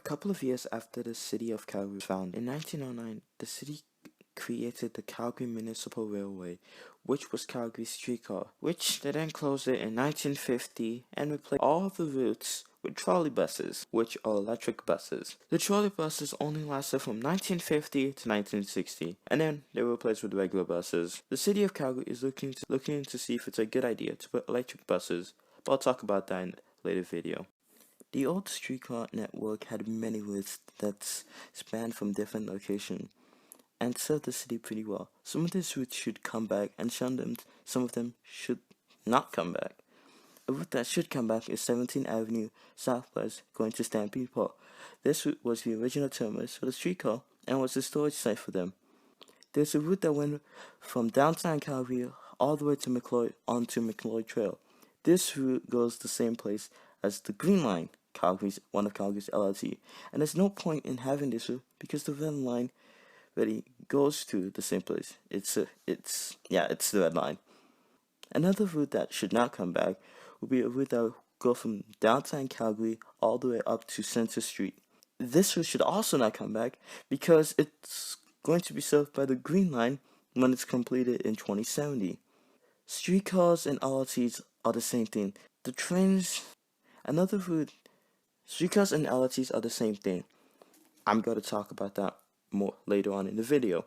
couple of years after the city of Calgary was founded, in 1909, the city created the Calgary Municipal Railway, which was Calgary's streetcar, which they then closed it in 1950 and replaced all the routes with trolley buses, which are electric buses. The trolley buses only lasted from 1950 to 1960, and then they were replaced with regular buses. The city of Calgary is looking to see if it's a good idea to put electric buses, but I'll talk about that in a later video. The old streetcar network had many routes that spanned from different locations and served the city pretty well. Some of these routes should come back, and some of them should not come back. A route that should come back is 17th Avenue Southwest going to Stampede Park. This route was the original terminus for the streetcar and was a storage site for them. There's a route that went from downtown Calgary all the way to McLeod onto McLeod Trail. This route goes the same place as the Green Line, one of Calgary's LRT, and there's no point in having this route because the Red Line really goes to the same place. It's the Red Line. Another route that should not come back would be a route that would go from downtown Calgary all the way up to Center Street. This route should also not come back because it's going to be served by the Green Line when it's completed in 2070. Streetcars and LRTs are the same thing. Streetcars and LRTs are the same thing. I'm going to talk about that more later on in the video.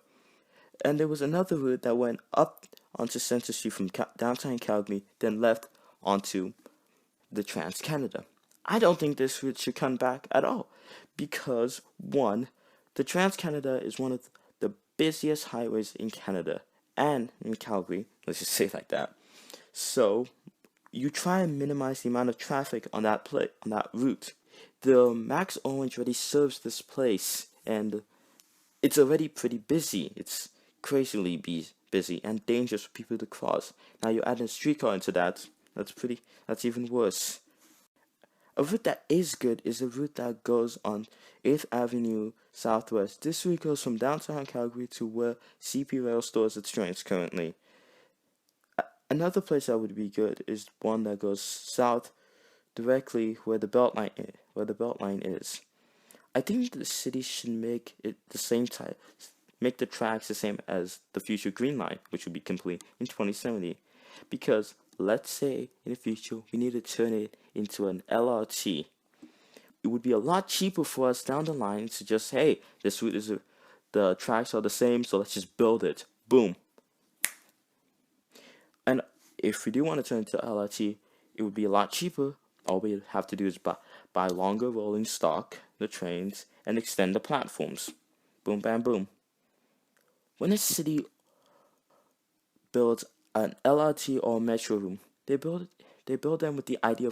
And there was another route that went up onto Center Street from downtown Calgary, then left onto the Trans-Canada. I don't think this route should come back at all because, one, the Trans-Canada is one of the busiest highways in Canada and in Calgary, let's just say it like that. So you try and minimize the amount of traffic on that route. The Max Orange already serves this place, and it's already pretty busy. It's crazily busy and dangerous for people to cross. Now you add a streetcar into that. That's even worse. A route that is good is a route that goes on 8th Avenue Southwest. This route goes from downtown Calgary to where CP Rail stores its trains currently. Another place that would be good is one that goes south directly where the Beltline is. I think the city should make it the same type, make the tracks the same as the future Green Line, which would be complete in 2070. Because let's say in the future we need to turn it into an LRT. It would be a lot cheaper for us down the line to just, hey, this route the tracks are the same, so let's just build it. Boom. And if we do want to turn it to LRT, it would be a lot cheaper. All we have to do is buy longer rolling stock, the trains, and extend the platforms. Boom, bam, boom. When a city builds an LRT or metro room, they build them with the idea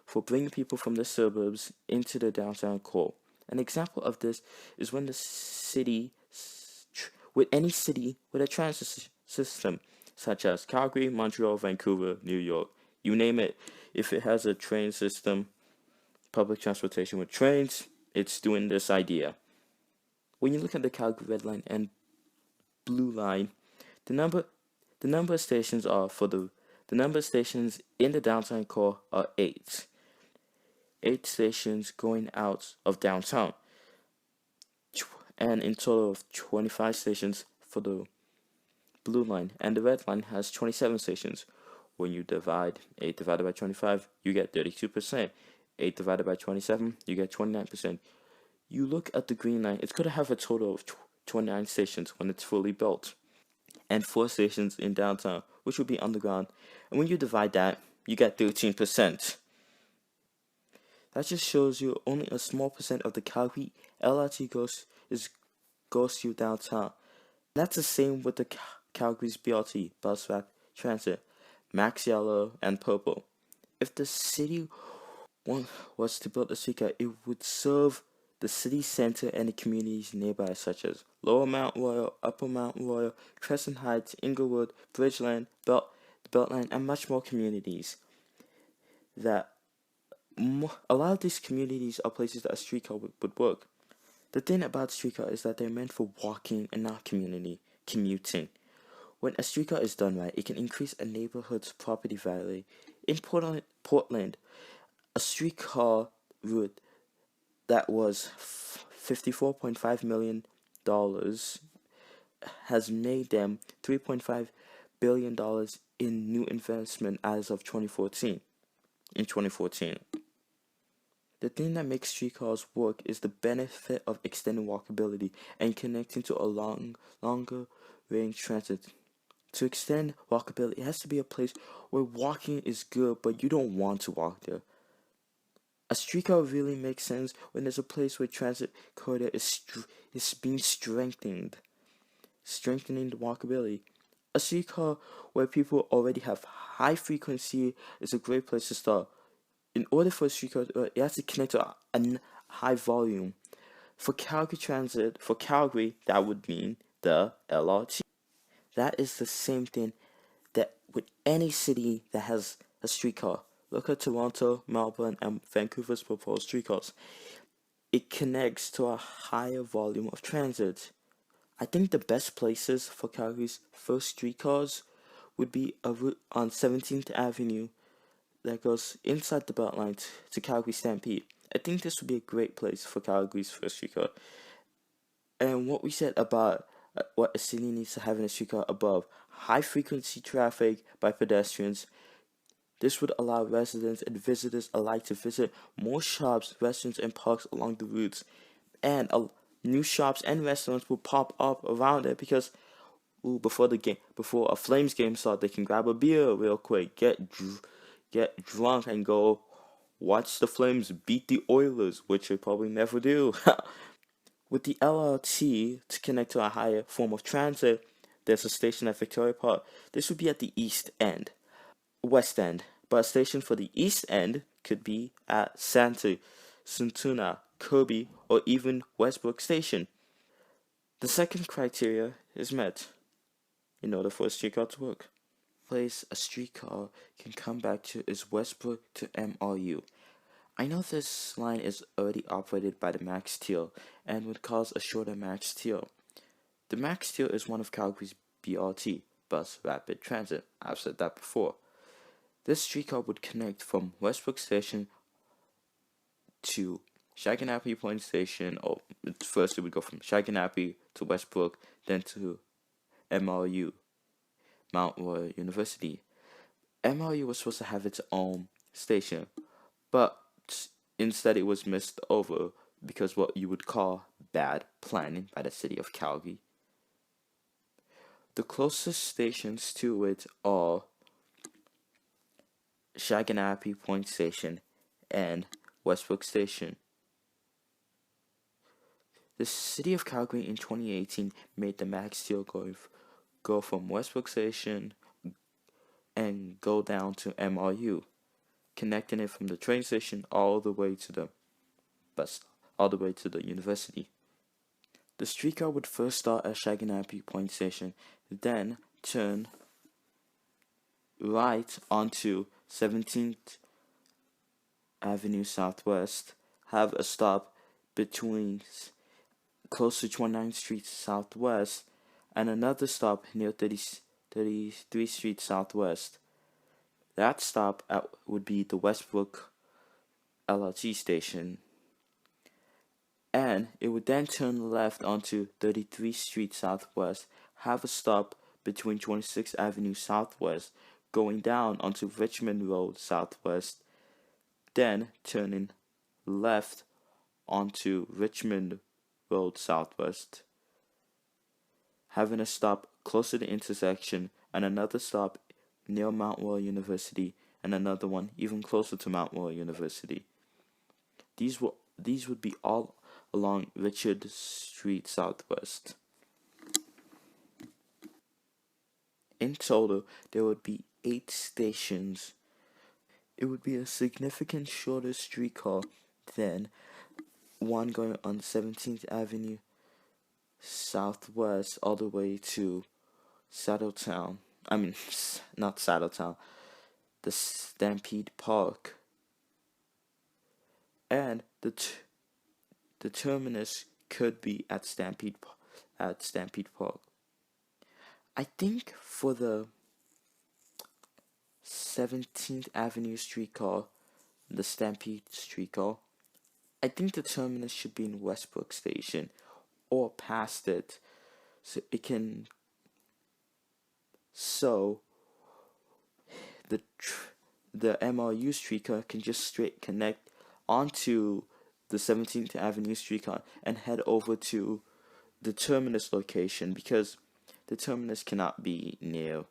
for bringing people from the suburbs into the downtown core. An example of this is when any city with a transit system, such as Calgary, Montreal, Vancouver, New York, you name it. If it has a train system, public transportation with trains, it's doing this idea. When you look at the Calgary Red Line and Blue Line, the number of stations in the downtown core are 8. 8 stations going out of downtown, and in total of 25 stations for the Blue Line, and the Red Line has 27 stations. When you divide 8 divided by 25, you get 32%. 8 divided by 27, you get 29%. You look at the Green Line, it's going to have a total of 29 stations when it's fully built, and 4 stations in downtown, which will be underground. And when you divide that, you get 13%. That just shows you only a small percent of the Calgary LRT goes to downtown. That's the same with the Calgary's BRT, Bus Rapid Transit, Max Yellow, and Purple. If the city was to build a streetcar, it would serve the city center and the communities nearby, such as Lower Mount Royal, Upper Mount Royal, Crescent Heights, Inglewood, Bridgeland, the Beltline, and much more communities. A lot of these communities are places that a streetcar would work. The thing about streetcar is that they're meant for walking and not commuting. When a streetcar is done right, it can increase a neighborhood's property value. In Portland, a streetcar route that was $54.5 million has made them $3.5 billion in new investment as of 2014. In 2014. The thing that makes streetcars work is the benefit of extending walkability and connecting to a longer range transit. To extend walkability, it has to be a place where walking is good, but you don't want to walk there. A streetcar really makes sense when there's a place where transit corridor is being strengthening the walkability. A streetcar where people already have high frequency is a great place to start. In order for a streetcar, it has to connect to a high volume. For Calgary, that would mean the LRT. That is the same thing that with any city that has a streetcar. Look at Toronto, Melbourne, and Vancouver's proposed streetcars. It connects to a higher volume of transit. I think the best places for Calgary's first streetcars would be a route on 17th Avenue that goes inside the Beltline to Calgary Stampede. I think this would be a great place for Calgary's first streetcar. And what we said about what a city needs to have in a streetcar above, high frequency traffic by pedestrians. This would allow residents and visitors alike to visit more shops, restaurants, and parks along the routes. And new shops and restaurants will pop up around it because before a Flames game starts, they can grab a beer real quick, get drunk, and go watch the Flames beat the Oilers, which they probably never do. With the LRT to connect to a higher form of transit, there's a station at Victoria Park. This would be at the West End, but a station for the East End could be at Santuna, Kirby, or even Westbrook Station. The second criteria is met in order for a streetcar to work. Place a streetcar can come back to is Westbrook to MRU. I know this line is already operated by the Max Steel and would cause a shorter Max Steel. The Max Steel is one of Calgary's BRT, Bus Rapid Transit. I've said that before. This streetcar would connect from Westbrook Station to Shaganappi Point Station, or first it would go from Shaganappi to Westbrook, then to MRU, Mount Royal University. MRU was supposed to have its own station, but instead it was missed over because what you would call bad planning by the city of Calgary. The closest stations to it are Shaganappi Point Station and Westbrook Station. The city of Calgary in 2018 made the Max Steel go from Westbrook Station and go down to MRU, connecting it from the train station all the way to the university. The streetcar would first start at Shaganappi Point Station, then turn right onto 17th Avenue Southwest, have a stop between close to 29th Street Southwest, and another stop near 33th Street Southwest. That stop would be the Westbrook LRT station, and it would then turn left onto 33th Street Southwest, have a stop between 26th Avenue Southwest, going down onto Richmond Road Southwest, then turning left onto Richmond Road Southwest, having a stop close to the intersection and another stop near Mount Royal University and another one even closer to Mount Royal University. These would be all along Richard Street Southwest. In total, there would be 8 stations. It would be a significant shorter streetcar than one going on 17th Avenue Southwest all the way to Saddletown. Not Saddletown, the Stampede Park. And the terminus could be at Stampede Park. I think for the 17th Avenue streetcar, the Stampede streetcar, I think the terminus should be in Westbrook Station or past it, so it can so the the MRU streetcar can just straight connect onto the 17th Avenue streetcar and head over to the terminus location, because the terminus cannot be near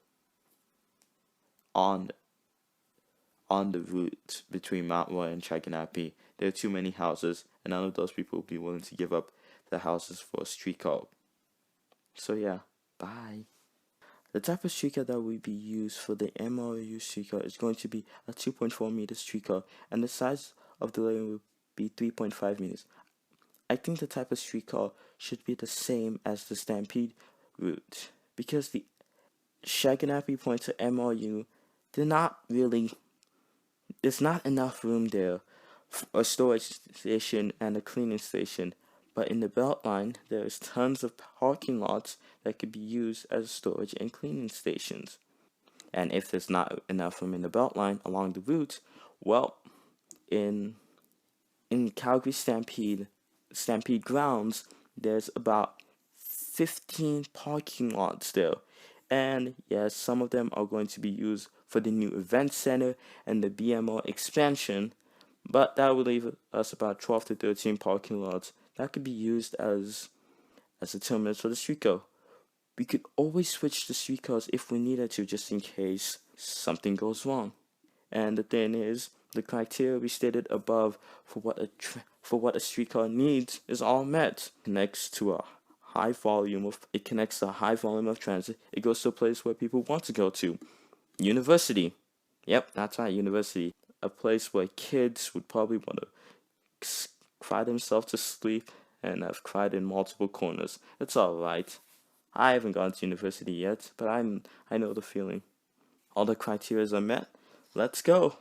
on the route between Mount Roy and Chaganappy. There are too many houses, and none of those people will be willing to give up their houses for a streetcar. So yeah, bye. The type of streetcar that will be used for the MRU streetcar is going to be a 2.4 meter streetcar, and the size of the lane will be 3.5 meters. I think the type of streetcar should be the same as the Stampede route, because the Chaganappy point to MRU, there's not enough room there for a storage station and a cleaning station. But in the Beltline, there is tons of parking lots that could be used as storage and cleaning stations. And if there's not enough room in the Beltline along the route, well, in Calgary Stampede grounds, there's about 15 parking lots there. And yes, some of them are going to be used for the new event center and the BMO expansion, but that would leave us about 12 to 13 parking lots that could be used as a terminus for the streetcar. We could always switch the streetcars if we needed to, just in case something goes wrong. And the thing is, the criteria we stated above for what a streetcar needs is all met. It connects to a high volume of transit. It goes to a place where people want to go to. University. Yep, that's right, university. A place where kids would probably want to cry themselves to sleep and have cried in multiple corners. It's alright. I haven't gone to university yet, but I know the feeling. All the criteria are met. Let's go.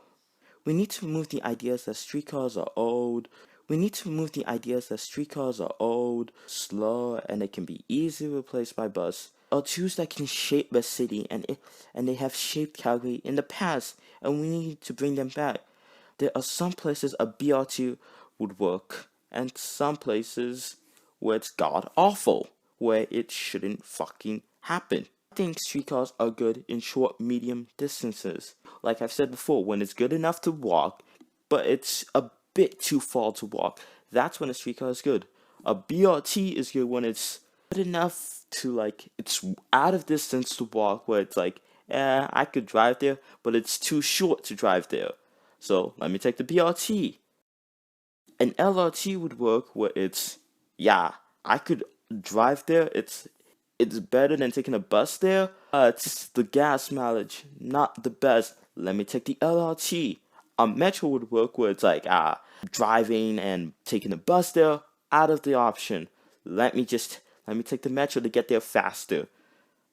We need to remove the ideas that streetcars are old. Slow, and they can be easily replaced by bus. Or tools that can shape the city, and they have shaped Calgary in the past, and we need to bring them back. There are some places a BRT would work, and some places where it's god awful, where it shouldn't fucking happen. I think streetcars are good in short, medium distances. Like I've said before, when it's good enough to walk, but it's a bit too far to walk, that's when a streetcar is good. A BRT is good when it's good enough to, like, it's out of distance to walk, where it's like, I could drive there, but it's too short to drive there. So let me take the BRT. An LRT would work where it's, I could drive there. It's better than taking a bus there. It's the gas mileage, not the best. Let me take the LRT. A metro would work where it's like, driving and taking a bus there, out of the option. Let me take the metro to get there faster.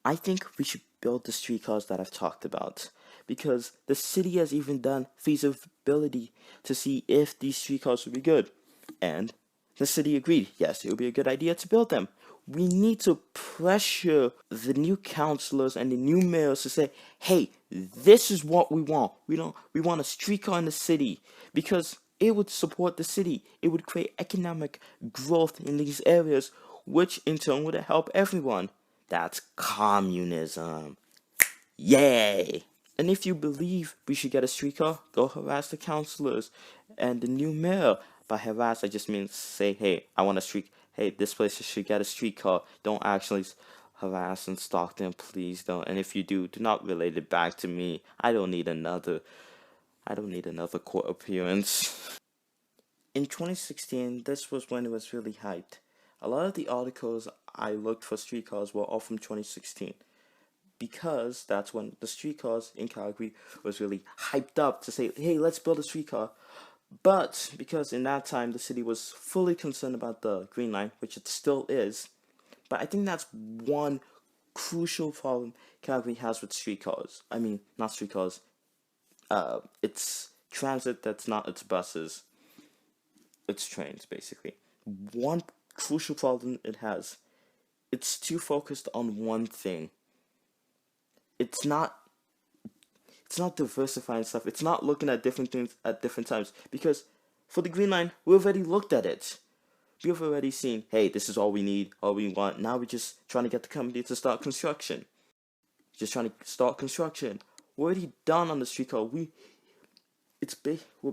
I think we should build the streetcars that I've talked about, because the city has even done feasibility to see if these streetcars would be good. And the city agreed, yes, it would be a good idea to build them. We need to pressure the new councillors and the new mayors to say, hey, this is what we want. We want a streetcar in the city, because it would support the city. It would create economic growth in these areas, which in turn would help everyone. That's communism. Yay! And if you believe we should get a streetcar, go harass the councillors and the new mayor. By harass, I just mean say, hey, I want a street. Hey, this place should get a streetcar. Don't actually harass and stalk them, please don't. And if you do not relate it back to me. I don't need another court appearance. In 2016, this was when it was really hyped. A lot of the articles I looked for streetcars were all from 2016. Because that's when the streetcars in Calgary was really hyped up to say, hey, let's build a streetcar. But because in that time the city was fully concerned about the Green Line, which it still is, but I think that's one crucial problem Calgary has with streetcars. I mean, not streetcars. It's transit that's not its buses. It's trains, basically. One crucial problem it has. It's too focused on one thing. It's not diversifying stuff. It's not looking at different things at different times, because For the Green Line, we already looked at it. We've already seen, hey, this is all we need, all we want. Now we're just trying to get the company to start construction. Just trying to start construction. We're already done on the streetcar. We're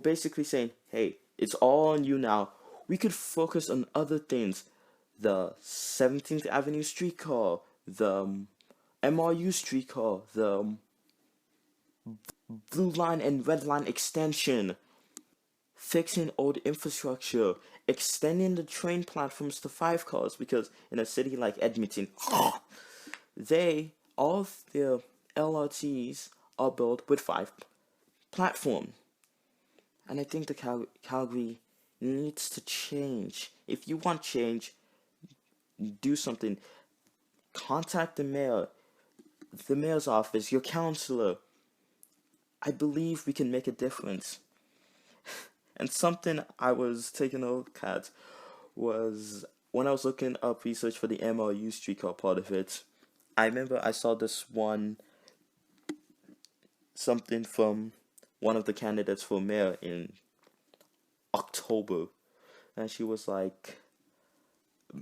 basically saying, hey, it's all on you now. We could focus on other things. The 17th Avenue streetcar, the MRU streetcar, the Blue Line and Red Line extension, fixing old infrastructure, extending the train platforms to 5 cars, because in a city like Edmonton, all of their LRTs are built with 5 platforms. And I think the Calgary needs to change. If you want change, do something. Contact the mayor, the mayor's office, your councillor. I believe we can make a difference. And something I was taking a look at was when I was looking up research for the MRU streetcar part of it. I remember I saw this something from one of the candidates for mayor in October, and she was like,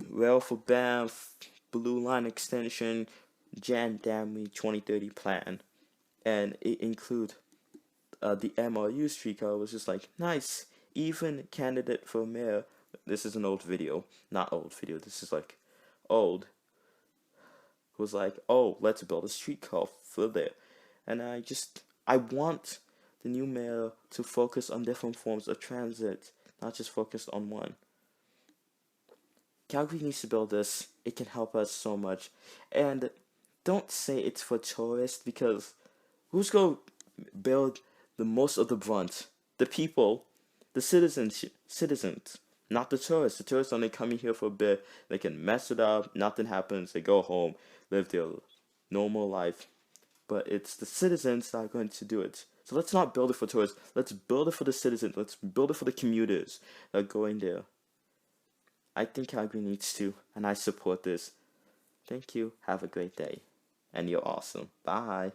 well, for Banff, Blue Line extension, Jan Dammy 2030 plan, and it include the MRU streetcar. Was just like, nice. Even candidate for mayor, this is an old video, not old video, this is like old, was like, oh, let's build a streetcar for there. And I want the new mayor to focus on different forms of transit, not just focus on one. Calgary needs to build this. It can help us so much. And don't say it's for tourists, because who's going to build the most of the brunt? The people, the citizens, not the tourists. The tourists only coming here for a bit. They can mess it up. Nothing happens. They go home, live their normal life. But it's the citizens that are going to do it. So let's not build it for tourists. Let's build it for the citizens. Let's build it for the commuters that are going there. I think Calgary needs to, and I support this. Thank you. Have a great day. And you're awesome. Bye.